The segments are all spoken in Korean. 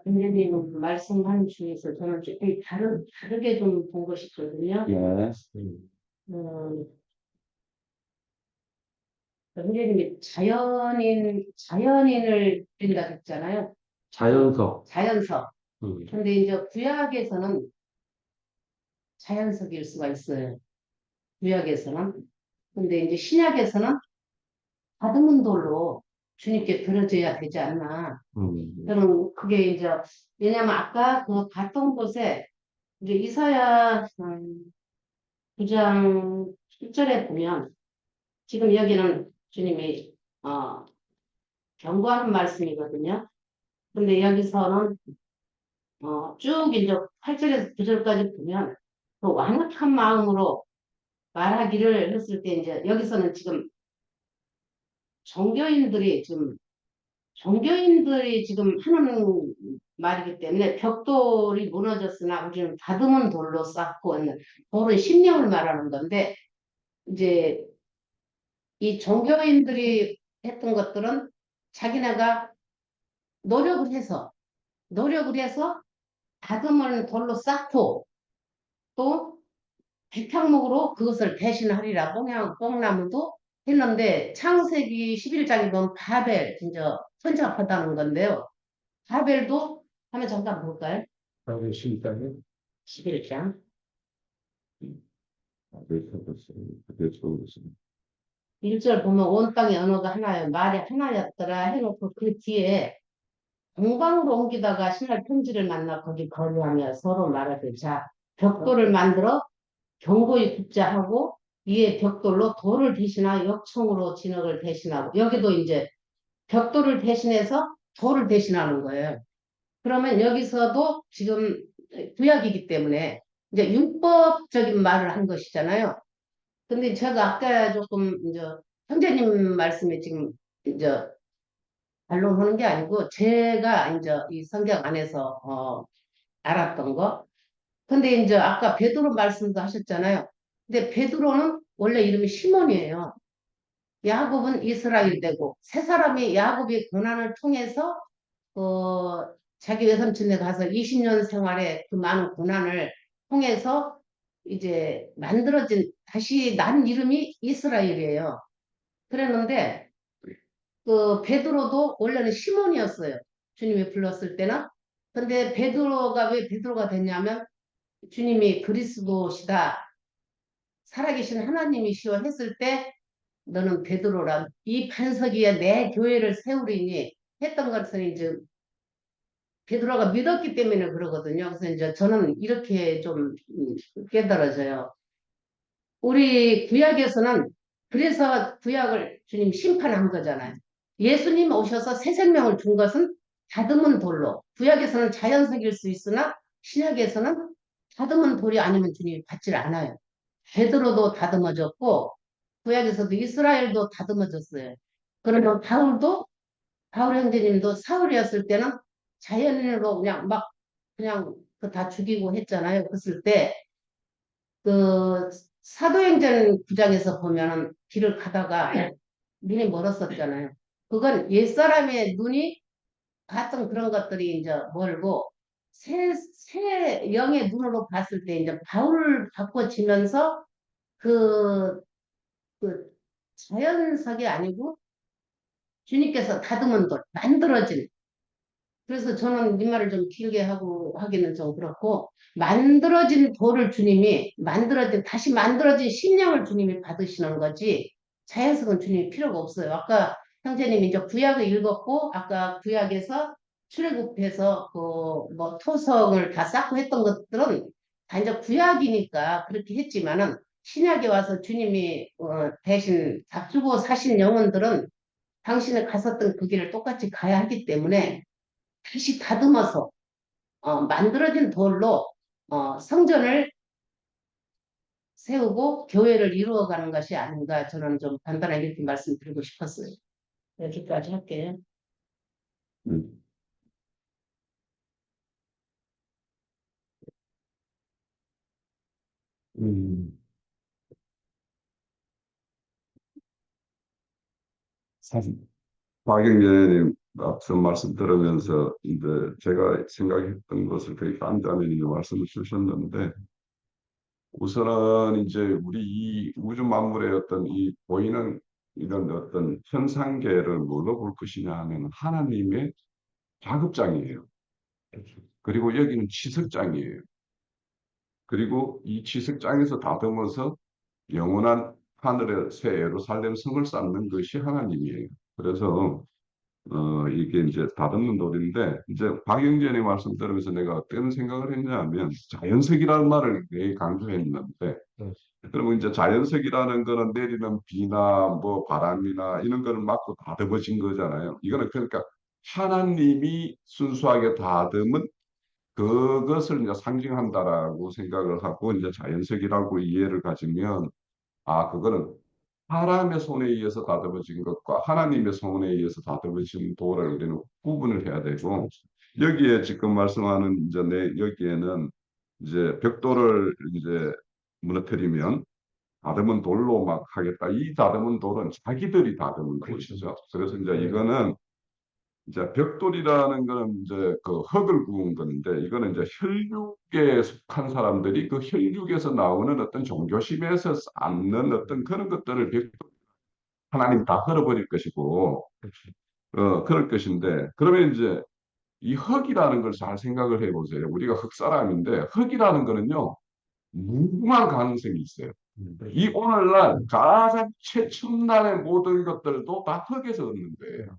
선생님 말씀한 중에서 저는 조금 다르게 좀 본 것이 있거든요. 예. 어, 선생님이 자연인을 든다 했잖아요. 자연석. 자연석. 음. 근데 이제 구약에서는 자연석일 수가 있어요. 구약에서는. 근데 이제 신약에서는 다듬은 돌로 주님께 드려져야 되지 않나. 저는 그게 이제, 왜냐면 아까 그 봤던 곳에 이제 이사야 9장 1절에 보면 지금 여기는 주님이 경고하는 말씀이거든요. 근데 여기서는 쭉 이제 8절에서 9절까지 보면 그 완악한 마음으로 말하기를 했을 때 이제 여기서는 지금 종교인들이 지금 하는 말이기 때문에 벽돌이 무너졌으나 우리는 다듬은 돌로 쌓고 있는 돌은 심령을 말하는 건데 이제 이 종교인들이 했던 것들은 자기네가 노력을 해서 다듬은 돌로 쌓고 또 백향목으로 그것을 대신하리라 뽕나무도 했는데 창세기 11장에 보면 바벨 진짜 선잡하다는 건데요. 바벨도 한번 잠깐 볼까요? 바벨 11장에 11장 바벨 쳐봤어요. 바벨 쳐봤어요. 1절 보면 온 땅의 언어가 하나요. 말이 하나였더라 해놓고 그 뒤에 동방으로 옮기다가 신할 편지를 만나 거기 거류하며 서로 말하되 자 벽돌을 만들어 견고히 붙자 하고 이에 벽돌로 돌을 대신하여 역청으로 진흙을 대신하고 여기도 이제 벽돌을 대신해서 돌을 대신하는 거예요. 그러면 여기서도 지금 구약이기 때문에 이제 율법적인 말을 한 것이잖아요. 근데 제가 아까 조금 이제 형제님 말씀에 지금 이제 반론하는 게 아니고 제가 이제 이 성경 안에서 알았던 거. 근데 이제 아까 베드로 말씀도 하셨잖아요. 근데 베드로는 원래 이름이 시몬이에요. 야곱은 이스라엘 되고 세 사람이 야곱의 고난을 통해서 자기 외삼촌네 가서 20년 생활에 그 많은 고난을 통해서 이제 만들어진 다시 난 이름이 이스라엘이에요. 그랬는데 그 베드로도 원래는 시몬이었어요. 주님이 불렀을 때는. 근데 베드로가 왜 베드로가 됐냐면 주님이 그리스도시다. 살아계신 하나님이시여 했을 때 너는 베드로라 이 반석 위에 내 교회를 세우리니 했던 것은 이제 베드로가 믿었기 때문에 그러거든요. 그래서 이제 저는 이렇게 좀 깨달아져요. 우리 구약에서는 그래서 구약을 주님 심판한 거잖아요. 예수님 오셔서 새 생명을 준 것은 다듬은 돌로 구약에서는 자연석일 수 있으나 신약에서는 다듬은 돌이 아니면 주님이 받질 않아요. 베드로도 다듬어졌고 구약에서도 이스라엘도 다듬어졌어요. 그러면 바울 형제님도 사울이었을 때는 자연인으로 그냥 막 그냥 그 다 죽이고 했잖아요. 그랬을 때 그 사도행전 9장에서 보면은 길을 가다가 눈이 멀었었잖아요. 그건 옛사람의 눈이 봤던 그런 것들이 이제 멀고 새 영의 눈으로 봤을 때 이제 바울 바꿔지면서 그, 그 자연석이 아니고 주님께서 다듬은 돌, 만들어진 그래서 저는 이 말을 좀 길게 하고 하기는 좀 그렇고 만들어진 돌을 주님이 다시 만들어진 심령을 주님이 받으시는 거지 자연석은 주님이 필요가 없어요. 아까 형제님이 이제 구약을 읽었고 아까 구약에서 출애굽해서 그 뭐 토성을 다 쌓고 했던 것들은 다 이제 구약이니까 그렇게 했지만은 신약에 와서 주님이 대신 다투고 사신 영혼들은 당신이 갔었던 그 길을 똑같이 가야 하기 때문에 다시 다듬어서 만들어진 돌로 성전을 세우고 교회를 이루어가는 것이 아닌가 저는 좀 간단하게 이렇게 말씀드리고 싶었어요. 여기까지 할게요. 음. 음. 사실 박영재님 앞서 말씀 들으면서 이제 제가 생각했던 것을 거의 딴자면이 말씀을 주셨는데 우선은 이제 우리 이 우주 만물의 어떤 이 보이는 이런 어떤 현상계를 뭘로 볼 것이냐 하면 하나님의 작업장이에요. 그리고 여기는 지석장이에요. 그리고 이 지석장에서 다듬어서 영원한 하늘의 새 예루살렘 성을 쌓는 것이 하나님이에요. 그래서 이게 이제 다듬는 돌인데, 이제 박영진의 말씀 들으면서 내가 어떤 생각을 했냐면, 자연석이라는 말을 되게 강조했는데, 그러면 이제 자연석이라는 거는 내리는 비나 뭐 바람이나 이런 거를 막고 다듬어진 거잖아요. 이거는 그러니까 하나님이 순수하게 다듬은 그것을 이제 상징한다라고 생각을 하고, 이제 자연석이라고 이해를 가지면, 아, 그거는 사람의 손에 의해서 다듬어진 것과 하나님의 손에 의해서 다듬어진 도를 우리는 구분을 해야 되고, 여기에 지금 말씀하는 이제 여기에는 이제 벽돌을 이제 무너뜨리면 다듬은 돌로 막 하겠다. 이 다듬은 돌은 자기들이 다듬은 것이죠. 그래서 이제 이거는 이제 벽돌이라는 거는 이제 그 흙을 구운 건데, 이거는 이제 혈육에 속한 사람들이 그 혈육에서 나오는 어떤 종교심에서 쌓는 어떤 그런 것들을 하나님 다 헐어버릴 것이고, 그럴 것인데, 그러면 이제 이 흙이라는 걸 잘 생각을 해보세요. 우리가 흙 사람인데, 흙이라는 거는요, 무궁한 가능성이 있어요. 이 오늘날 가장 최첨단의 모든 것들도 다 흙에서 얻는 거예요.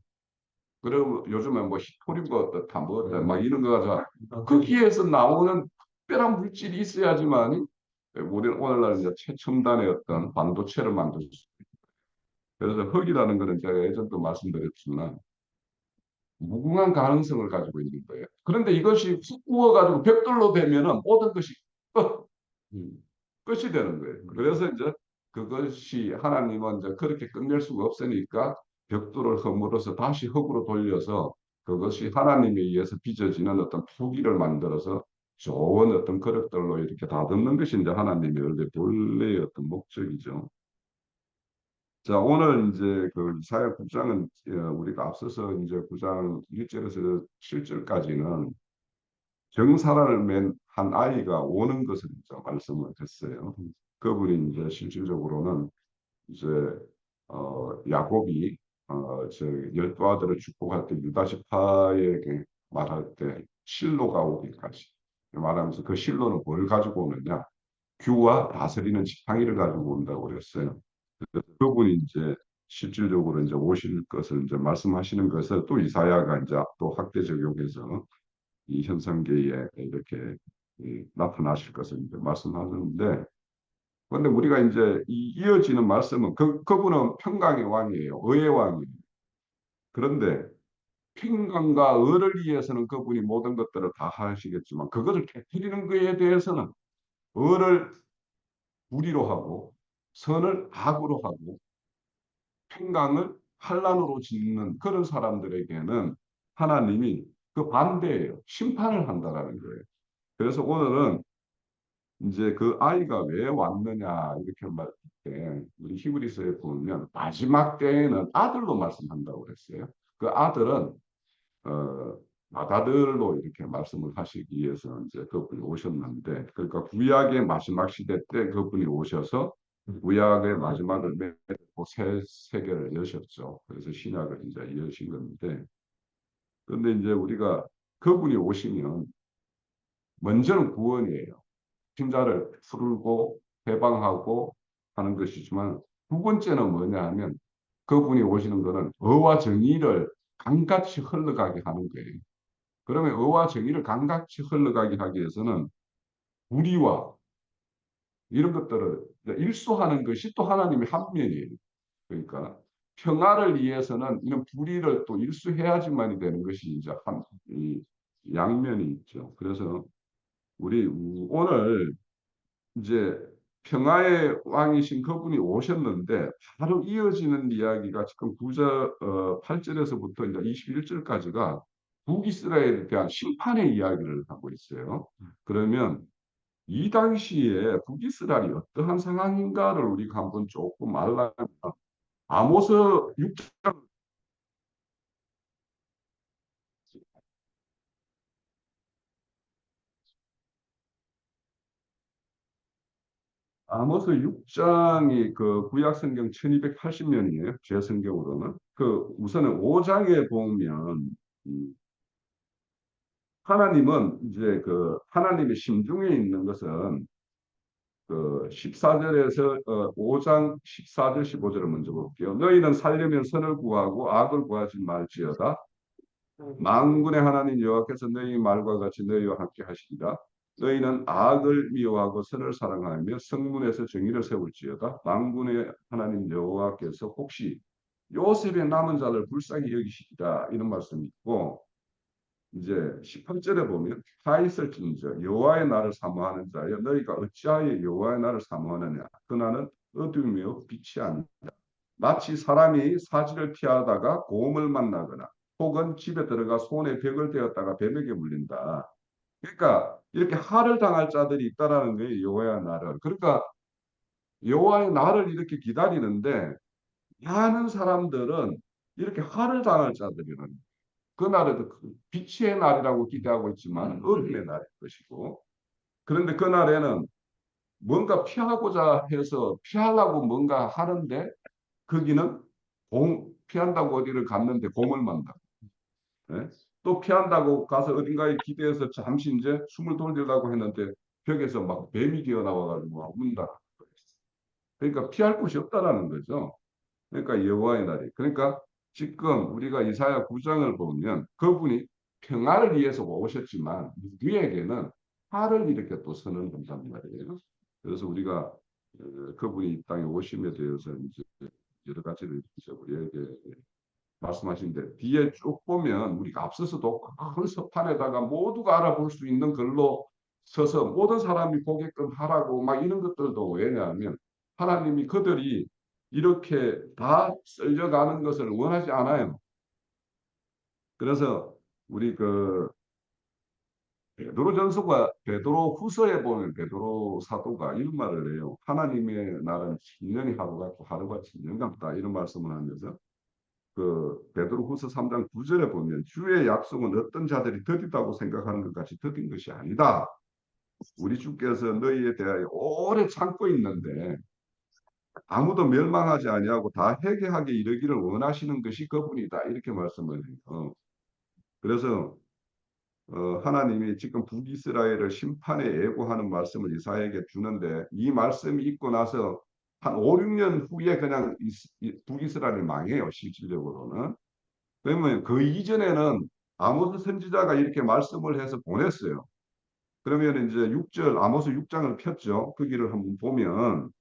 그리고 요즘에 뭐 히토리가 어떻다, 뭐 어떻다, 막 이런 거가 거기에서 나오는 특별한 물질이 있어야지만 우리는 오늘날 이제 최첨단의 어떤 반도체를 만들 수 있어요. 그래서 흙이라는 거는 제가 예전도 말씀드렸지만 무궁한 가능성을 가지고 있는 거예요. 그런데 이것이 훅 구워가지고 벽돌로 되면은 모든 것이 끝, 끝이 되는 거예요. 그래서 이제 그것이 하나님은 이제 그렇게 끝낼 수가 없으니까 벽돌을 허물어서 다시 흙으로 돌려서 그것이 하나님에 의해서 빚어지는 어떤 토기를 만들어서 좋은 어떤 그릇들로 이렇게 다듬는 것이 이제 하나님의 원래 본래의 어떤 목적이죠. 자, 오늘 이제 그 이사야 9장은 우리가 앞서서 이제 9장 1절에서 7절까지는 정사를 맨 한 아이가 오는 것을 이제 말씀을 했어요. 그분이 이제 실질적으로는 이제 야곱이 저 열두 아들을 축복할 때 유다 지파에게 말할 때 실로가 오기까지 말하면서 그 실로는 뭘 가지고 오느냐? 규와 다스리는 지팡이를 가지고 온다고 그랬어요. 그분이 이제 실질적으로 이제 오실 것을 이제 말씀하시는 것을 또 이사야가 이제 또 확대 적용해서 이 현상계에 이렇게 나타나실 것을 이제 말씀하는데, 그런데 우리가 이제 이어지는 말씀은 그분은 평강의 왕이에요. 의의 왕이에요. 그런데 평강과 의를 위해서는 그분이 모든 것들을 다 하시겠지만 그것을 깨뜨리는 것에 대해서는 의를 불의로 하고 선을 악으로 하고 평강을 환란으로 짓는 그런 사람들에게는 하나님이 그 반대예요. 심판을 한다라는 거예요. 그래서 오늘은 이제 그 아이가 왜 왔느냐 이렇게 말할 때 우리 히브리서에 보면 마지막 때에는 아들로 말씀한다고 그랬어요. 그 아들은 맏아들로 이렇게 말씀을 하시기 위해서 이제 그분이 오셨는데, 그러니까 구약의 마지막 시대 때 그분이 오셔서 구약의 마지막을 맺고 새 세계를 여셨죠. 그래서 신약을 이제 여신 건데, 그런데 이제 우리가 그분이 오시면 먼저는 구원이에요. 핀자를 풀고 해방하고 하는 것이지만, 두 번째는 뭐냐 하면 그분이 오시는 것은 의와 정의를 강같이 흘러가게 하는 거예요. 그러면 의와 정의를 강같이 흘러가게 하기 위해서는 불의와 이런 것들을 일소하는 것이 또 하나님의 한 면이에요. 그러니까 평화를 위해서는 이런 불의를 또 일소해야지만이 되는 것이 이제 이 양면이 있죠. 그래서 우리 오늘 이제 평화의 왕이신 그분이 오셨는데 바로 이어지는 이야기가 지금 8절에서부터 이제 21절까지가 북이스라엘에 대한 심판의 이야기를 하고 있어요. 그러면 이 당시에 북이스라엘이 어떠한 상황인가를 우리가 한번 조금 알려면 아모스 6장 아모스 6장이 그 구약 성경 1280년이에요. 제 성경으로는. 그 우선은 5장에 보면 하나님은 이제 그 하나님의 심중에 있는 것은 그 14절에서 5장 14절 15절을 먼저 볼게요. 너희는 살려면 선을 구하고 악을 구하지 말지어다. 만군의 하나님 여호와께서 너희 말과 같이 너희와 함께 하시리라. 너희는 악을 미워하고 선을 사랑하며 성문에서 정의를 세울지어다. 만군의 하나님 여호와께서 혹시 요셉의 남은 자를 불쌍히 여기시리라 이런 말씀이 있고 이제 18절에 보면 다 있을진저 여호와의 날을 사모하는 자여 너희가 어찌하여 여호와의 날을 사모하느냐 그날은 어둠이요 빛이 아니다. 마치 사람이 사지를 피하다가 곰을 만나거나 혹은 집에 들어가 손에 벽을 대었다가 뱀에게 물린다. 그러니까 이렇게 할을 당할 자들이 있다라는 거예요. 여호와의 날을. 그러니까 여호와의 날을 이렇게 기다리는데 많은 사람들은 이렇게 할을 당할 자들이라는 그날에도 빛의 날이라고 기대하고 있지만 어둠의 날일 것이고 그런데 그날에는 뭔가 피하고자 해서 피하려고 뭔가 하는데 거기는 피한다고 어디를 갔는데 곰을 만나. 예? 또 피한다고 가서 어딘가에 기대해서 잠시 이제 숨을 돌리려고 했는데 벽에서 막 뱀이 기어나와가지고 문다. 그러니까 피할 곳이 없다라는 거죠. 그러니까 여호와의 날이. 그러니까 지금 우리가 이사야 9장을 보면 그분이 평화를 위해서 오셨지만 우리에게는 화를 이렇게 또 선언한단 말이에요. 그래서 우리가 그분이 이 땅에 오심에 대해서 이제 여러 가지를 이제 우리에게 말씀하신데 뒤에 쭉 보면 우리가 앞서서도 큰 서판에다가 모두가 알아볼 수 있는 글로 서서 모든 사람이 보게끔 하라고 막 이런 것들도 왜냐하면 하나님이 그들이 이렇게 다 쓸려가는 것을 원하지 않아요. 그래서 우리 그 베드로전서가 베드로 후서에 보면 베드로 사도가 이런 말을 해요. 하나님의 날은 천년이 하루 같고 하루가 천년 같다 이런 말씀을 하면서 그 베드로후서 3장 9절에 보면 주의 약속은 어떤 자들이 더디다고 생각하는 것 같이 더딘 것이 아니다. 우리 주께서 너희에 대하여 오래 참고 있는데 아무도 멸망하지 아니하고 다 회개하게 이르기를 원하시는 것이 그분이다. 이렇게 말씀을 해요. 그래서 하나님이 지금 북이스라엘을 심판에 예고하는 말씀을 이사야에게 주는데 이 말씀이 있고 나서 한 5, 6년 후에 그냥 북이스라엘이 망해요. 실질적으로는. 그러면 그 이전에는 아모스 선지자가 이렇게 말씀을 해서 보냈어요. 그러면 이제 6절 아모스 6장을 폈죠. 거기를 한번 보면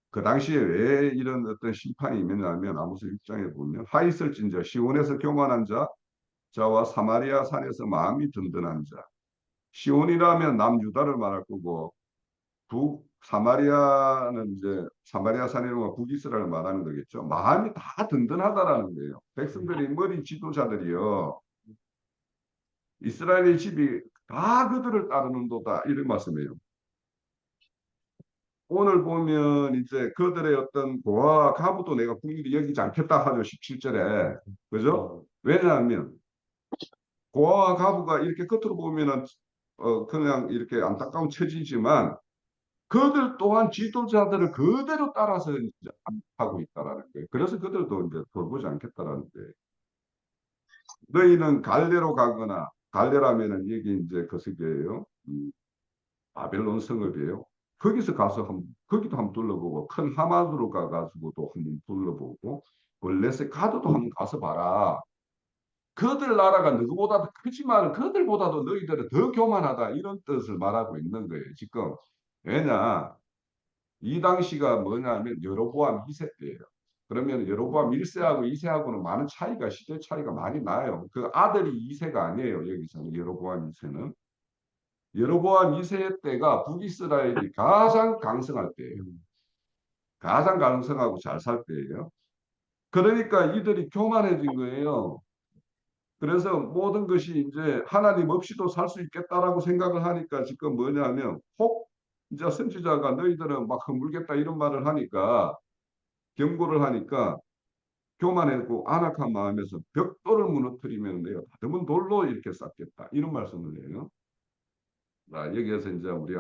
그 당시에 왜 이런 어떤 심판이 있느냐면 아모스 6장에 보면 하 있을진저 시온에서 교만한 자와 사마리아 산에서 마음이 든든한 자. 시온이라면 남유다를 말할 거고 북 사마리아는 이제 사마리아 산이라고 북이스라엘을 말하는 거겠죠. 마음이 다 든든하다라는 거예요. 백성들이 머리 지도자들이요. 이스라엘의 집이 다 그들을 따르는도다 이런 말씀이에요. 오늘 보면 이제 그들의 어떤 고아와 가부도 내가 국리를 여기지 않겠다 하죠. 17절에. 그죠? 왜냐하면 고아와 가부가 이렇게 겉으로 보면은 그냥 이렇게 안타까운 처지지만 그들 또한 지도자들을 그대로 따라서 이제 하고 있다라는 거예요. 그래서 그들도 이제 돌보지 않겠다라는 거예요. 너희는 갈대로 가거나 갈대라면은 여기 이제 그 세계예요. 바벨론 성읍이에요. 거기서 가서 거기도 한번 둘러보고 큰 하마드로 가가지고도 한번 둘러보고 블레셋 가드도 한번 가서 봐라. 그들 나라가 누구보다도 크지만 그들보다도 너희들은 더 교만하다 이런 뜻을 말하고 있는 거예요. 지금 왜냐 이 당시가 뭐냐면 여로보암 2세 때예요. 그러면 여로보암 1세하고 2세하고는 많은 차이가 시대 차이가 많이 나요. 그 아들이 2세가 아니에요. 여기서는 여로보암 2세는. 여로보암 2세 때가 북이스라엘이 가장 강성할 때예요. 가장 강성하고 잘 살 때예요. 그러니까 이들이 교만해진 거예요. 그래서 모든 것이 이제 하나님 없이도 살 수 있겠다라고 생각을 하니까 지금 뭐냐면 혹 이제 선지자가 너희들은 막 허물겠다 이런 말을 하니까 경고를 하니까 교만했고 안악한 마음에서 벽돌을 무너뜨리면 내가 다듬은 돌로 이렇게 쌓겠다 이런 말씀을 해요. 여기에서 이제 우리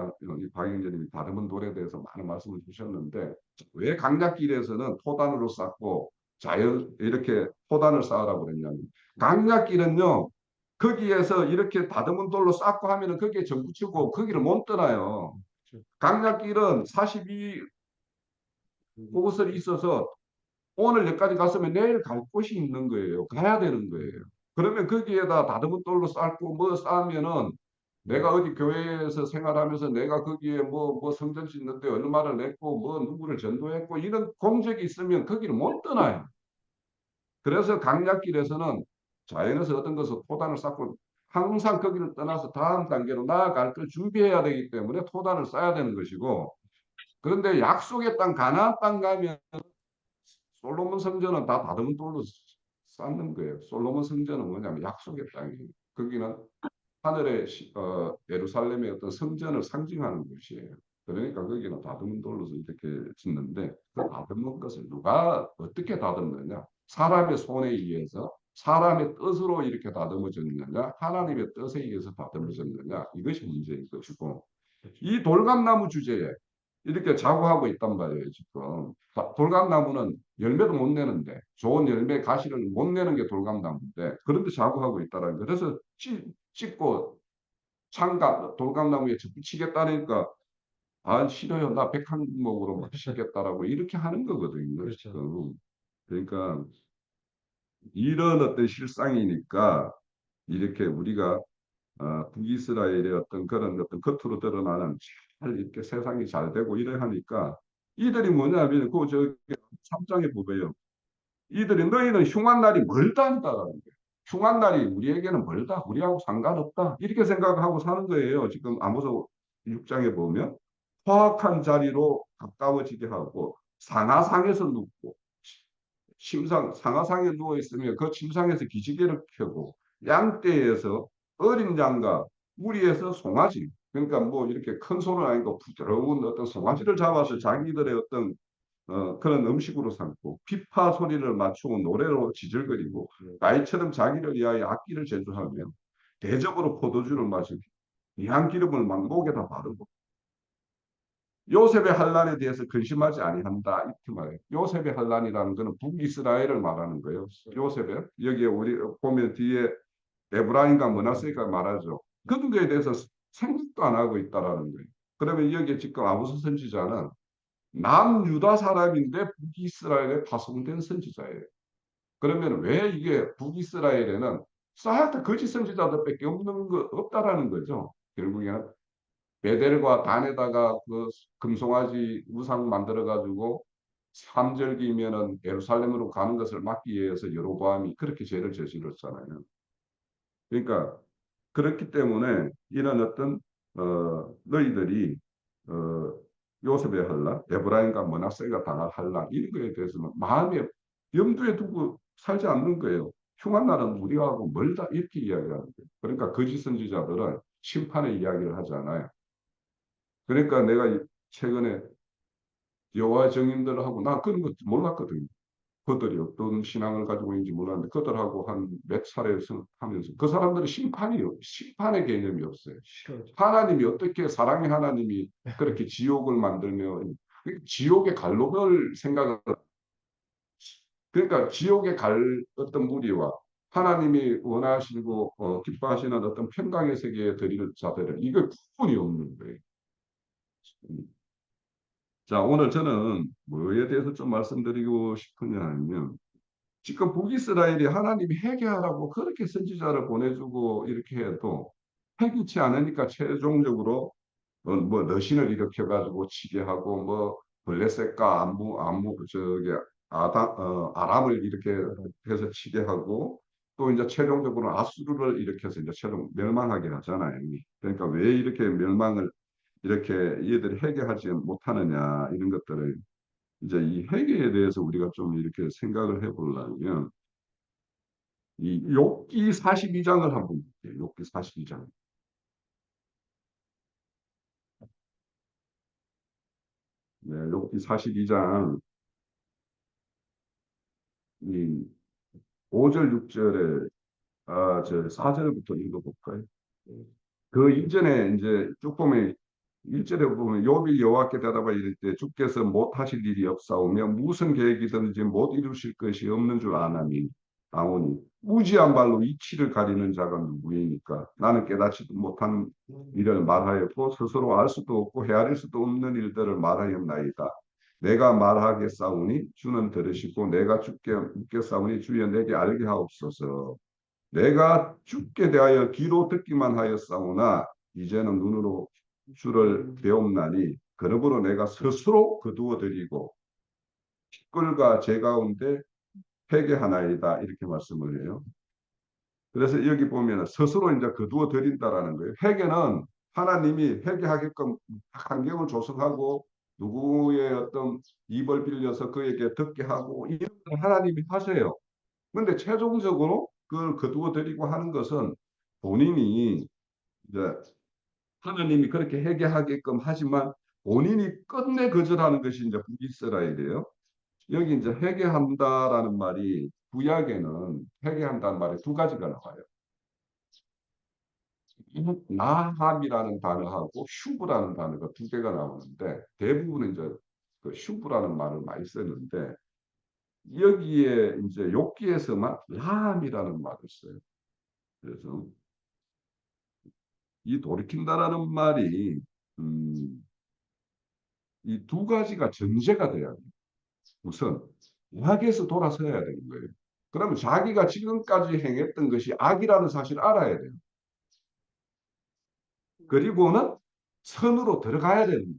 박영재님이 다듬은 돌에 대해서 많은 말씀을 주셨는데 왜 강약길에서는 토단으로 쌓고 자연 이렇게 토단을 쌓으라고 그랬냐면 강약길은요 거기에서 이렇게 다듬은 돌로 쌓고 하면은 거기에 정 붙이고 거기를 못 떠나요. 강약길은 42 그곳을 있어서 오늘 여기까지 갔으면 내일 갈 곳이 있는 거예요. 가야 되는 거예요. 그러면 거기에다 다듬은 돌로 쌓고 뭐 쌓으면은 내가 어디 교회에서 생활하면서 내가 거기에 뭐 성전 짓는데 얼마를 냈고 뭐 누구를 전도했고 이런 공적이 있으면 거기를 못 떠나요. 그래서 강약길에서는 자연에서 얻은 것을 토단을 쌓고 항상 거기를 떠나서 다음 단계로 나아갈 걸 준비해야 되기 때문에 토단을 쌓아야 되는 것이고 그런데 약속의 땅 가나안 땅 가면 솔로몬 성전은 다 다듬은 돌로 쌓는 거예요. 솔로몬 성전은 뭐냐면 약속의 땅이에요. 거기는 하늘의 예루살렘의 어떤 성전을 상징하는 곳이에요. 그러니까 거기는 다듬은 돌로 이렇게 짓는데 그 다듬은 것을 누가 어떻게 다듬느냐? 사람의 손에 의해서 사람의 뜻으로 이렇게 다듬어졌느냐? 하나님의 뜻에 의해서 다듬어졌느냐? 이것이 문제인 것이고 이 돌감나무 주제에 이렇게 자구하고 있단 말이에요, 지금. 돌감나무는 열매도 못 내는데, 좋은 열매 가시를 못 내는 게 돌감나무인데, 그런데 자구하고 있다라는 거. 그래서 씻고 돌감나무에 붙이겠다니까, 아, 싫어요. 나 백항목으로 막 씻겠다라고 이렇게 하는 거거든요, 그렇죠. 지금. 그러니까, 이런 어떤 실상이니까, 이렇게 우리가 북이스라엘의 어떤 그런 어떤 겉으로 드러나는 잘 이렇게 세상이 잘 되고 이래 하니까 이들이 뭐냐면 그저 3장에 보배요. 이들이 너희는 흉한 날이 멀다 한다라는 거예요. 흉한 날이 우리에게는 멀다. 우리하고 상관없다. 이렇게 생각하고 사는 거예요. 지금 아모스 6장에 보면 허악한 자리로 가까워지게 하고 상하상에서 눕고 상하상에 누워 있으면 그 침상에서 기지개를 켜고 양떼에서 어린 양과 무리에서 송아지 그러니까 뭐 이렇게 큰 소는 아니고 부드러운 어떤 송아지를 잡아서 자기들의 어떤 그런 음식으로 삼고 피파 소리를 맞추고 노래로 지질거리고 나이처럼 자기를 위하여 악기를 제조하며 대접으로 포도주를 마시고 이한 기름을 막 목에다 바르고 요셉의 환란에 대해서 근심하지 아니한다 이렇게 말해요. 요셉의 환란이라는 것은 북이스라엘을 말하는 거예요. 요셉의 여기에 우리 보면 뒤에 에브라임과 므낫세가 말하죠. 그런 거에 대해서 생각도 안 하고 있다라는 거예요. 그러면 여기에 지금 아모스 선지자는 남유다 사람인데 북이스라엘에 파송된 선지자예요. 그러면 왜 이게 북이스라엘에는 쌓였다 거짓 선지자들밖에 없다라는 거죠. 결국에는 베델과 단에다가 그 금송아지 우상 만들어 가지고 삼절기면은 예루살렘으로 가는 것을 막기 위해서 여로보암이 그렇게 죄를 저질렀잖아요. 그러니까 그렇기 때문에 이런 어떤 너희들이 어, 요셉의 환란, 에브라임과 므낫세가 당할 환란 이런 거에 대해서는 마음에 염두에 두고 살지 않는 거예요. 흉한 날은 우리하고 멀다 이렇게 이야기하는 거예요. 그러니까 거짓 선지자들은 심판의 이야기를 하잖아요. 그러니까 내가 최근에 여호와 증인들하고 나 그런 거 몰랐거든요. 그들이 어떤 신앙을 가지고 있는지 몰랐는데 그들하고 한 몇 차례 하면서 그 사람들은 심판의 개념이 없어요. 싫어요. 하나님이 어떻게 사랑의 하나님이 그렇게 지옥을 만들며 지옥의 갈록을 생각을 그러니까 지옥에 갈 어떤 무리와 하나님이 원하시고 기뻐하시는 어떤 평강의 세계에 들일 자들은 이거 구분이 없는 거예요. 자, 오늘 저는 뭐에 대해서 좀 말씀드리고 싶으냐 하면 지금 북이스라엘이 하나님이 회개하라고 그렇게 선지자를 보내주고 이렇게 해도 회개치 않으니까 최종적으로 뭐 러신을 일으켜 가지고 치게 하고 뭐 블레셋과 안무 저기 아람을 이렇게 해서 치게 하고 또 이제 최종적으로 아수르를 일으켜서 이제 최종 멸망하게 하잖아요. 그러니까 왜 이렇게 멸망을 이렇게 얘들이 회개하지 못하느냐 이런 것들을 이제 이 회개에 대해서 우리가 좀 이렇게 생각을 해보려면 이 욥기 42장을 한번 볼게요. 욥기 42장. 네, 욥기 42장 이 5절 6절에 저 4절부터 읽어볼까요? 그 이전에 이제 쭉 보면 1절에 보면 욥이 여호와께 대답하 이를 때 주께서 못하실 일이 없사오며 무슨 계획이든지 못 이루실 것이 없는 줄 아나니 아오니 무지한 발로 이치를 가리는 자가 누구이니까 나는 깨닫지도 못한 일을 말하였고 스스로 알 수도 없고 헤아릴 수도 없는 일들을 말하였나이다. 내가 말하겠사오니 주는 들으시고 내가 주께 묻겠사오니 주여 내게 알게 하옵소서. 내가 주께 대하여 귀로 듣기만 하였사오나 이제는 눈으로 주를 배움나니 그러므로 내가 스스로 거두어 드리고 티끌과 제 가운데 회개하나이다 이렇게 말씀을 해요. 그래서 여기 보면 스스로 이제 거두어 드린다라는 거예요. 회개는 하나님이 회개하게끔 환경을 조성하고 누구의 어떤 입을 빌려서 그에게 듣게 하고 이런 걸 하나님이 하세요. 그런데 최종적으로 그걸 거두어 드리고 하는 것은 본인이 이제 하나님이 그렇게 회개하게끔 하지만 본인이 끝내 거절하는 것이 이제 북이스라엘이에요. 여기 이제 회개한다라는 말이 구약에는 회개한다는 말이 두 가지가 나와요. 나함이라는 단어하고 슈브라는 단어가 두 개가 나오는데 대부분은 이제 그 슈브라는 말을 많이 쓰는데 여기에 이제 욥기에서만 라함이라는 말을 써요. 그래서 이 돌이킨다라는 말이 이 두 가지가 전제가 돼야 돼요. 우선 악에서 돌아서야 되는 거예요. 그러면 자기가 지금까지 행했던 것이 악이라는 사실을 알아야 돼요. 그리고는 선으로 들어가야 되는 거예요.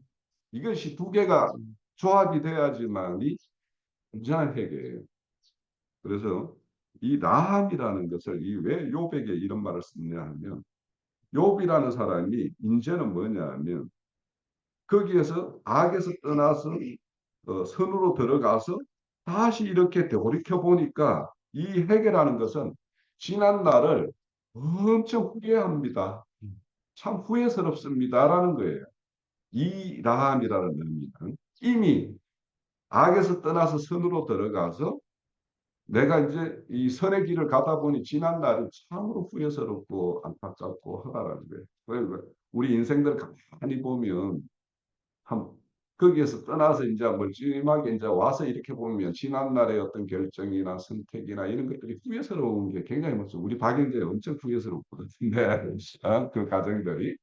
이것이 두 개가 조합이 돼야지만이 온전한 회개예요. 그래서 이 라함이라는 것을 왜 욥에게 이런 말을 쓰냐 하면 욥이라는 사람이 인제는 뭐냐 하면 거기에서 악에서 떠나서 선으로 들어가서 다시 이렇게 돌이켜 보니까 이 회개라는 것은 지난 날을 엄청 후회합니다. 참 후회스럽습니다라는 거예요. 이 라함이라는 의미는 이미 악에서 떠나서 선으로 들어가서 내가 이제 이 선의 길을 가다 보니 지난 날이 참으로 후회스럽고 안타깝고 하다라는 거예요. 우리 인생들 가만히 보면 한 거기에서 떠나서 이제 멀찌감하게 이제 와서 이렇게 보면 지난 날의 어떤 결정이나 선택이나 이런 것들이 후회스러운 게 굉장히 많죠. 우리 박영재 엄청 후회스럽거든요. 그 가정들이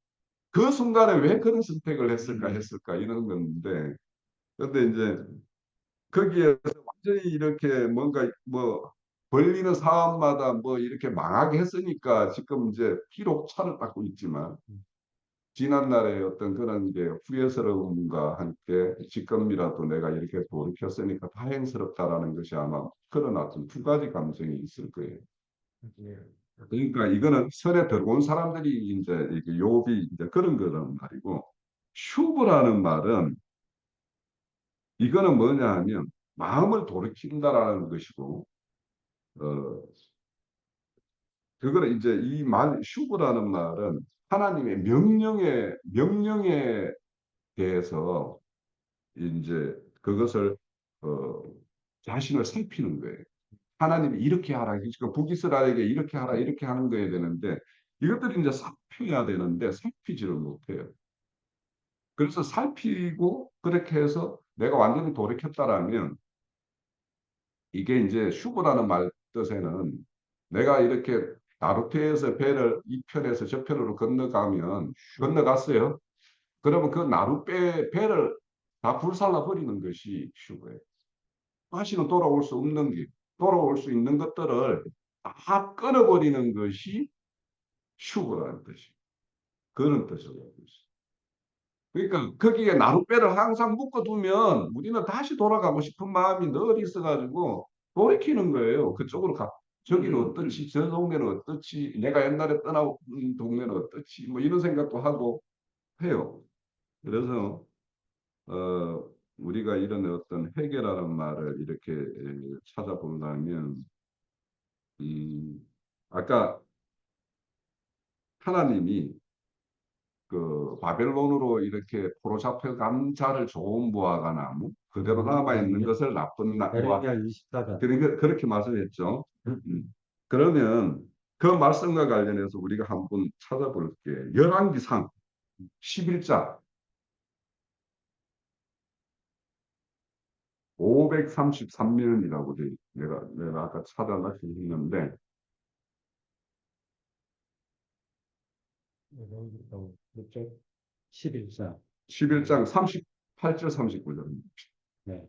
그 순간에 왜 그런 선택을 했을까 이런 건데 근데 이제 거기에서 완전히 이렇게 뭔가 뭐 벌리는 사업마다 뭐 이렇게 망하게 했으니까 지금 이제 비록 차를 닦고 있지만 지난날의 어떤 그런 게 후회스러움과 함께 지금이라도 내가 이렇게 돌이켰으니까 다행스럽다라는 것이 아마 그런 어떤 두 가지 감정이 있을 거예요. 그러니까 이거는 설에 들어온 사람들이 이제 이게 욥이 이제 그런 거란 말이고 슈브라는 말은 이거는 뭐냐 하면 마음을 돌이킨다라는 것이고 어 그거는 이제 이 말 슈브라는 말은 하나님의 명령에 대해서 이제 그것을 어, 자신을 살피는 거예요. 하나님이 이렇게 하라. 지금 북이스라엘에게 이렇게 하라. 이렇게 하는 거야 되는데 이것들이 이제 살펴야 되는데 살피지를 못해요. 그래서 살피고 그렇게 해서 내가 완전히 돌이켰다라면 이게 이제 슈브라는 말 뜻에는 내가 이렇게 나루테에서 배를 이 편에서 저 편으로 건너가면 건너갔어요. 그러면 그 배를 다 불살라 버리는 것이 슈브예요. 다시는 돌아올 수 없는 길, 돌아올 수 있는 것들을 다 끊어버리는 것이 슈브라는 뜻이에요. 그런 뜻을 갖고 있어요. 그러니까 거기에 나룻배를 항상 묶어두면 우리는 다시 돌아가고 싶은 마음이 늘 있어가지고 돌이키는 거예요. 그쪽으로 가. 저기는 어떻지? 저 동네는 어떻지? 내가 옛날에 떠나온 동네는 어떻지? 뭐 이런 생각도 하고 해요. 그래서 우리가 이런 어떤 회개라는 말을 이렇게 찾아본다면 아까 하나님이 그 바벨론으로 이렇게 포로 잡혀간 자를 좋은 무화과 나무 그대로 남아 있는 것을 나쁜 무화과 에레미야 24장. 그러니까 그렇게 말씀했죠. 그러면 그 말씀과 관련해서 우리가 한번 찾아볼게. 열왕기상 11장 533면이라고 돼. 내가 아까 찾아놨긴 했는데, 그쪽 11사. 11장 38절 39절. 네.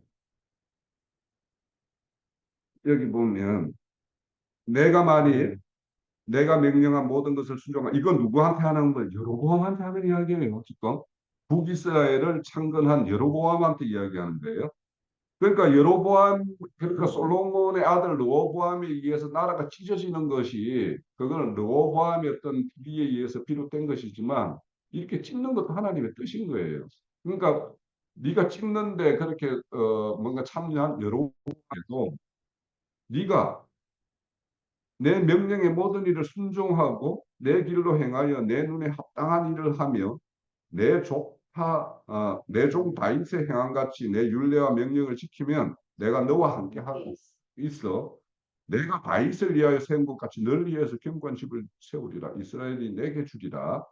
여기 보면, 내가 만일 내가 명령한 모든 것을 순종한, 이건 누구한테 하는 거예요? 여로보암한테 하는 이야기예요. 지금 북이스라엘을 창건한 여로보암한테 이야기하는 거예요. 그러니까 여로보암, 그러니까 솔로몬의 아들 르호보암에 의해서 나라가 찢어지는 것이, 그거는 르호보암의 어떤 비리에 의해서 비롯된 것이지만, 이렇게 찢는 것도 하나님의 뜻인 거예요. 그러니까 네가 찢는데 그렇게 뭔가 참여한 여로보암에도, 네가 내 명령의 모든 일을 순종하고 내 길로 행하여 내 눈에 합당한 일을 하며 내 종 다윗의 행한 같이 내 율례와 명령을 지키면 내가 너와 함께 하고 있어. 내가 다윗을 위하여 세운 것 같이 널 위해서 견고한 집을 세우리라. 이스라엘이 내게 주리라.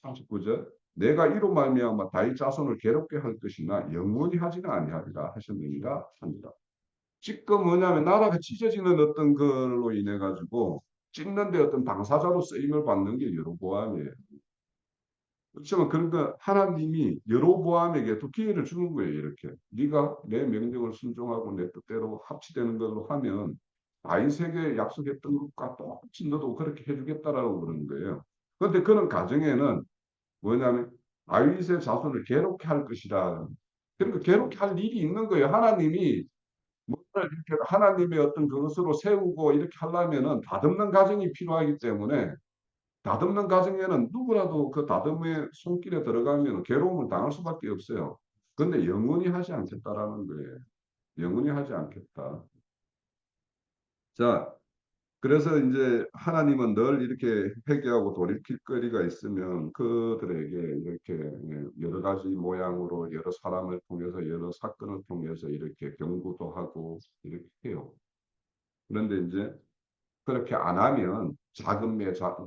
39절. 내가 이로 말미암아 다윗 자손을 괴롭게 할 것이나 영원히 하지는 아니하리라 하셨느니라 합니다. 지금 뭐냐면 나라가 찢어지는 어떤 걸로 인해 가지고 찍는데 어떤 당사자로 쓰임을 받는 게 여로보암이에요. 그렇지만 그러니까 하나님이 여로보암에게도 기회를 주는 거예요. 이렇게 네가 내 명령을 순종하고 내 뜻대로 합치되는 걸로 하면 다윗에게 약속했던 것과 똑같이 너도 그렇게 해주겠다라고 그러는 거예요. 그런데 그런 가정에는 뭐냐면 다윗의 자손을 괴롭게 할 것이라. 그러니까 괴롭게 할 일이 있는 거예요. 하나님이 뭔가를 이렇게 하나님의 어떤 그것으로 세우고 이렇게 하려면은 다듬는 과정이 필요하기 때문에, 다듬는 과정에는 누구라도 그 다듬의 손길에 들어가면 괴로움을 당할 수밖에 없어요. 근데 영원히 하지 않겠다라는 거예요. 영원히 하지 않겠다. 자, 그래서 이제 하나님은 늘 이렇게 회개하고 돌이킬 거리가 있으면 그들에게 이렇게 여러 가지 모양으로 여러 사람을 통해서 여러 사건을 통해서 이렇게 경고도 하고 이렇게 해요. 그런데 이제 그렇게 안 하면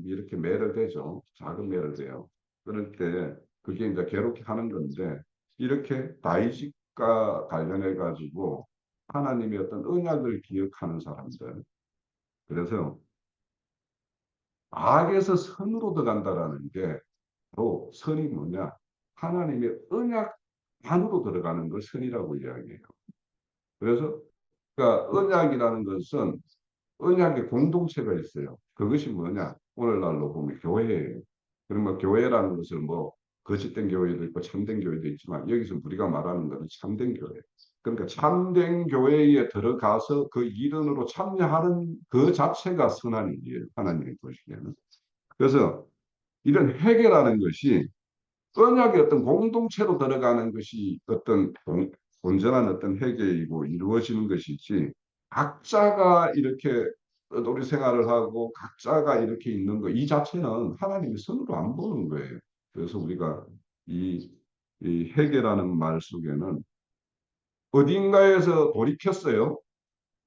이렇게 매를 대죠. 작은 매를 대요. 그럴 때 그게 이제 괴롭게 하는 건데, 이렇게 다윗과 관련해 가지고 하나님의 어떤 언약을 기억하는 사람들. 그래서 악에서 선으로 들어간다라는 게 바로 선이 뭐냐? 하나님의 언약 안으로 들어가는 걸 선이라고 이야기해요. 그래서 그러니까 언약이라는 것은 언약의 공동체가 있어요. 그것이 뭐냐? 오늘날로 보면 교회예요. 그러면 교회라는 것을 뭐 거짓된 교회도 있고 참된 교회도 있지만, 여기서 우리가 말하는 것은 참된 교회. 그러니까 참된 교회에 들어가서 그 일원으로 참여하는 그 자체가 선한 일이에요. 하나님이 보시기에는. 그래서 이런 회개라는 것이 언약의 어떤 공동체로 들어가는 것이 어떤 온전한 어떤 회개이고 이루어지는 것이지, 각자가 이렇게 우리 생활을 하고 각자가 이렇게 있는 거, 이 자체는 하나님의 선으로 안 보는 거예요. 그래서 우리가 이, 이 회개라는 말 속에는 어딘가에서 돌이켰어요.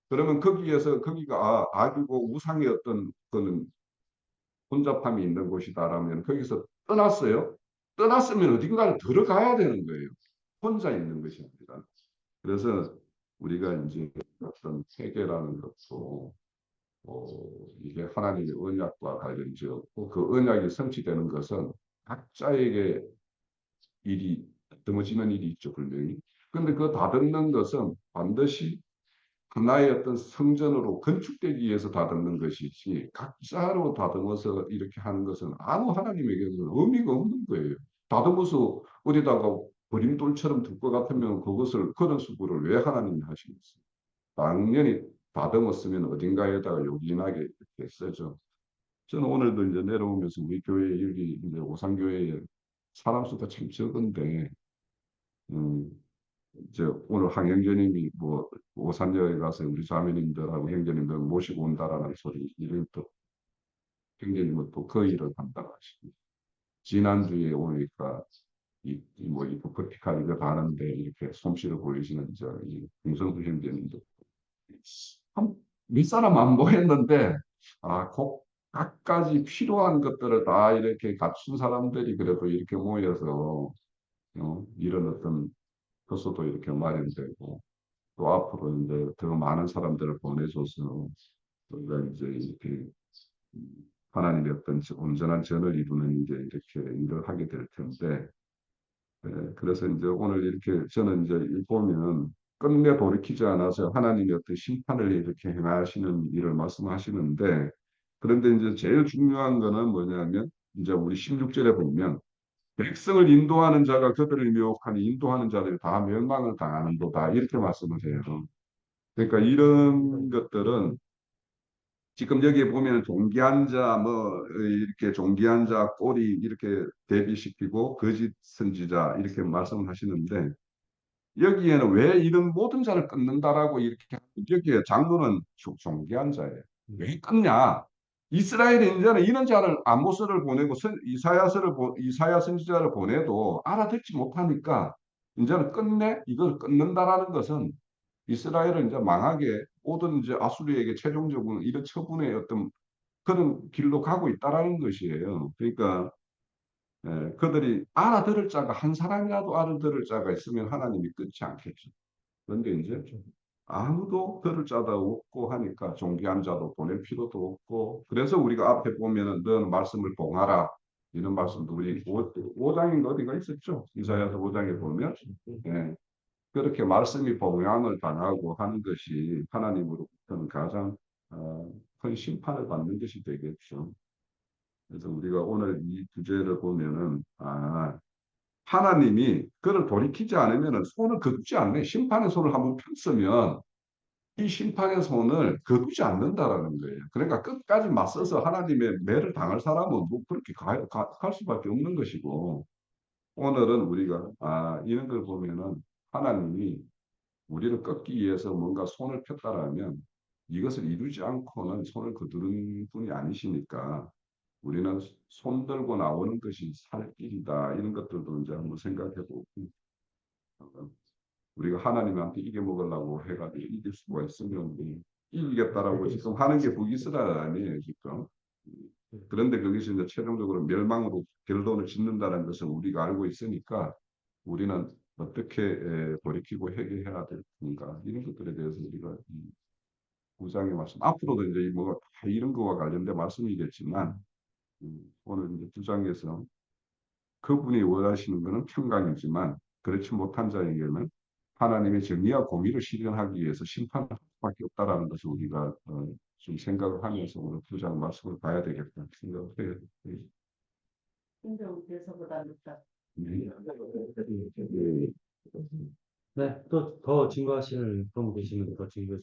그러면 거기가 악이고 우상의 어떤 그는 혼잡함이 있는 곳이다라면 거기서 떠났어요. 떠났으면 어딘가를 들어가야 되는 거예요. 혼자 있는 것이 아니라. 그래서 우리가 이제 어떤 회개라는 것도 이게 하나님의 언약과 관련지었고, 그 언약이 성취되는 것은 각자에게 일이 다듬어지는 일이 있죠, 분명히. 근데 그 다듬는 것은 반드시 하나의 어떤 성전으로 건축되기 위해서 다듬는 것이지, 각자로 다듬어서 이렇게 하는 것은 아무 하나님에게는 의미가 없는 거예요. 다듬어서 어디다가 버림돌처럼 둘 것 같으면 그것을, 그런 수고를 왜 하나님이 하시겠어요? 당연히 다듬었으면 어딘가에다가 요긴하게 이렇게 쓰죠. 저는 오늘도 이제 내려오면서 우리 교회 여기 이제 오산교회에 사람 수가 참 적은데, 음, 이제 오늘 황영재님이 뭐 오산여에 가서 우리 자매님들하고 형제님들 모시고 온다라는 소리, 이를 또 형제님은 또 그 일을 한다고 하시고, 지난주에 오니까 이 부커피카 이거 다는데 이렇게 솜씨를 보이시는 저이 김성수 형제님도 한 윗사람 안 보였는데, 꼭 갖가지 필요한 것들을 다 이렇게 갖춘 사람들이 그래도 이렇게 모여서 이런 어떤 효소도 이렇게 마련되고 또 앞으로 이제 더 많은 사람들을 보내줘서 우리가 이제 이렇게 하나님의 어떤 온전한 전을 이루는 이제 이렇게 일을 하게 될 텐데 그래서 이제 오늘 이렇게 저는 이제 보면 끝내 돌이키지 않아서 하나님의 어떤 심판을 이렇게 행하시는 일을 말씀하시는데 그런데 이제 제일 중요한 거는 뭐냐면 이제 우리 16절에 보면 백성을 인도하는 자가 그들을 미혹하니 인도하는 자들이 다 멸망을 당하는도다 이렇게 말씀을 해요. 그러니까 이런 것들은 지금 여기에 보면 종기한 자, 뭐, 이렇게 종기한 자 꼬리 이렇게 대비시키고 거짓 선지자 이렇게 말씀을 하시는데 여기에는 왜 이런 모든 자를 끊는다라고 이렇게 여기에 장로는 종기한 자예요. 왜 끊냐? 이스라엘의 이제는 이런 자를 아모스를 보내고 이사야 선지자를 보내도 알아듣지 못하니까 이제는 끝내 이걸 끊는다라는 것은 이스라엘은 이제 망하게 모든 이제 아수르에게 최종적으로 이런 처분의 어떤 그런 길로 가고 있다라는 것이에요. 그러니까 그들이 알아들을 자가 한 사람이라도 알아들을 자가 있으면 하나님이 끊지 않겠죠. 그런데 이제 아무도 들을 자도 없고 하니까 종교한 자도 보낼 필요도 없고 그래서 우리가 앞에 보면은 너는 말씀을 봉하라 이런 말씀도 우리 5장인가 어디가 있었죠. 이사야서 5장에 보면 예, 그렇게 말씀이 봉양을 당하고 하는 것이 하나님으로부터는 가장 큰 심판을 받는 것이 되겠죠. 그래서 우리가 오늘 이 주제를 보면은 하나님이 그를 돌이키지 않으면 손을 거두지 않네. 심판의 손을 한번 폈으면 이 심판의 손을 거두지 않는다라는 거예요. 그러니까 끝까지 맞서서 하나님의 매를 당할 사람은 뭐 그렇게 갈 수밖에 없는 것이고 오늘은 우리가 이런 걸 보면은 하나님이 우리를 꺾기 위해서 뭔가 손을 폈다라면 이것을 이루지 않고는 손을 거두는 분이 아니시니까 우리는 손 들고 나오는 것이 살 길이다. 이런 것들도 이제 한번 생각해 보고 우리가 하나님한테 이겨먹으려고 해가지고 이길 수가 있으면 이기겠다라고 지금 하는 게 북이스라엘 아니에요, 지금. 그런데 거기서 이제 최종적으로 멸망으로 결론을 짓는다는 것을 우리가 알고 있으니까 우리는 어떻게 돌이키고 해결해야 될까 이런 것들에 대해서 우리가 이 구장의 말씀 앞으로도 이제 뭐가 다 이런 거와 관련된 말씀이겠지만 오늘 이제 두 장에서 그분이 원하시는 것은 평강이지만 그렇지 못한 자에게는 하나님의 정의와 공의를 실현하기 위해서 심판을 할 수밖에 없다라는 것을 우리가 좀 생각을 하면서 오늘 두 장 말씀을 봐야 되겠다 생각을 해요. 힘들고 돼서보다 낫다. 네. 네, 또 더 증거하실 분 계시면 더 증거.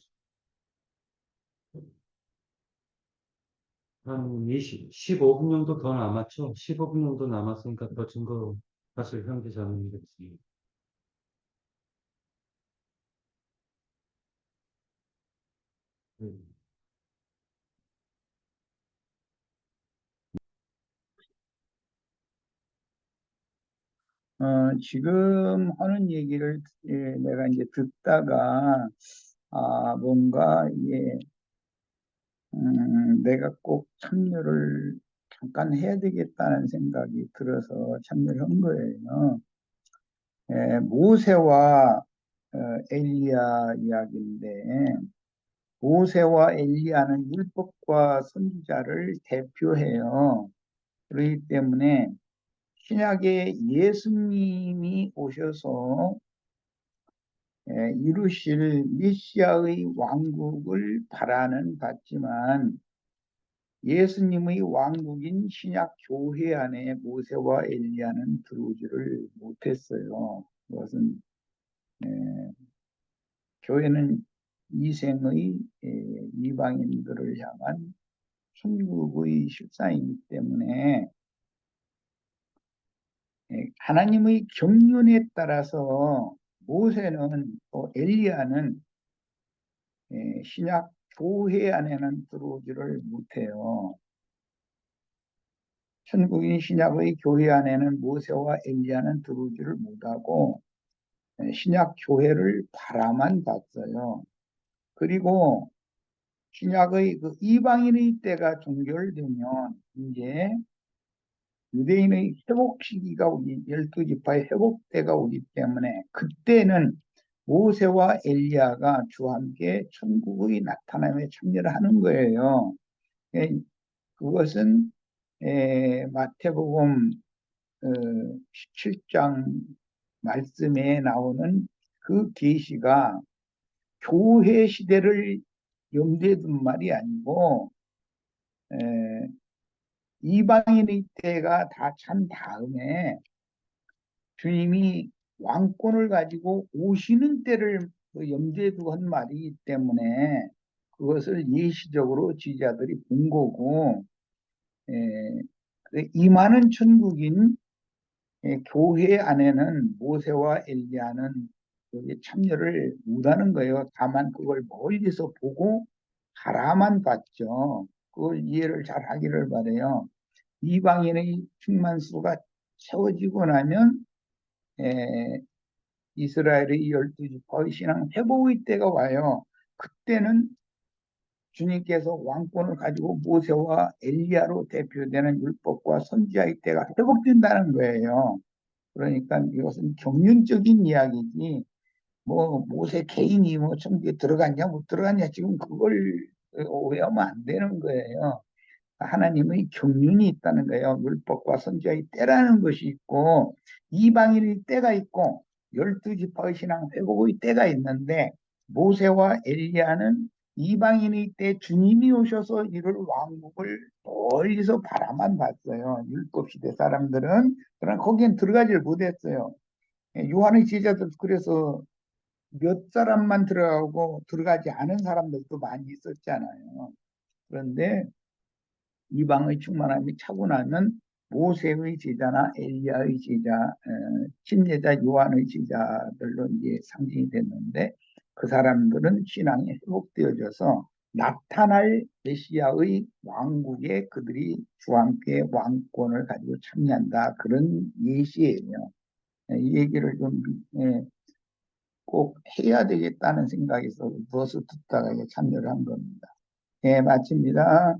한 15분 정도 더 남았죠? 15분 정도 남았으니까 더 증거하실 형제자매님 있습니다. 지금 하는 얘기를 내가 이제 듣다가 뭔가 이게 내가 꼭 참여를 잠깐 해야 되겠다는 생각이 들어서 참여를 한 거예요. 모세와 엘리야 이야기인데 모세와 엘리야는 율법과 선지자를 대표해요. 그렇기 때문에 신약에 예수님이 오셔서 이루실 메시아의 왕국을 바라는 받지만 예수님의 왕국인 신약 교회 안에 모세와 엘리야는 들어오지를 못했어요. 그것은 교회는 이생의 이방인들을 향한 천국의 실상이기 때문에 하나님의 경륜에 따라서 모세는 또 엘리야는 신약 교회 안에는 들어오지를 못해요. 천국인 신약의 교회 안에는 모세와 엘리야는 들어오지를 못하고 신약 교회를 바라만 봤어요. 그리고 신약의 그 이방인의 때가 종결되면 이제 유대인의 회복 시기가 오기, 12지파의 회복 때가 오기 때문에 그때는 모세와 엘리야가 주와 함께 천국의 나타남에 참여를 하는 거예요. 예, 그것은 마태복음 17장 말씀에 나오는 그 계시가 교회 시대를 염두에 둔 말이 아니고 에, 이방인의 때가 다 찬 다음에 주님이 왕권을 가지고 오시는 때를 그 염두에 두고 한 말이기 때문에 그것을 예시적으로 지지자들이 본 거고 임하는 천국인 교회 안에는 모세와 엘리야는 여기 참여를 못하는 거예요. 다만 그걸 멀리서 보고 바라만 봤죠. 그걸 이해를 잘 하기를 바래요. 이방인의 충만수가 채워지고 나면 에, 이스라엘의 12지파의 신앙 회복의 때가 와요. 그때는 주님께서 왕권을 가지고 모세와 엘리야로 대표되는 율법과 선지자의 때가 회복된다는 거예요. 그러니까 이것은 경륜적인 이야기지 뭐 모세 개인이 뭐 천국에 들어갔냐 못 들어갔냐 지금 그걸 오해하면 안 되는 거예요. 하나님의 경륜이 있다는 거예요. 율법과 선지자의 때라는 것이 있고 이방인의 때가 있고 12지파의 신앙 회복의 때가 있는데 모세와 엘리야는 이방인의 때 주님이 오셔서 이룰 왕국을 멀리서 바라만 봤어요. 율법 시대 사람들은. 그러나 거기엔 들어가지를 못했어요. 요한의 제자들 그래서 몇 사람만 들어가고 들어가지 않은 사람들도 많이 있었잖아요. 그런데 이방의 충만함이 차고 나면 모세의 제자나 엘리야의 제자, 침례자 요한의 제자들로 이제 상징이 됐는데 그 사람들은 신앙이 회복되어져서 나타날 메시아의 왕국에 그들이 주와 함께 왕권을 가지고 참여한다. 그런 예시예요. 이 얘기를 좀 꼭 해야 되겠다는 생각에서 누워서 듣다가 참여를 한 겁니다. 마칩니다.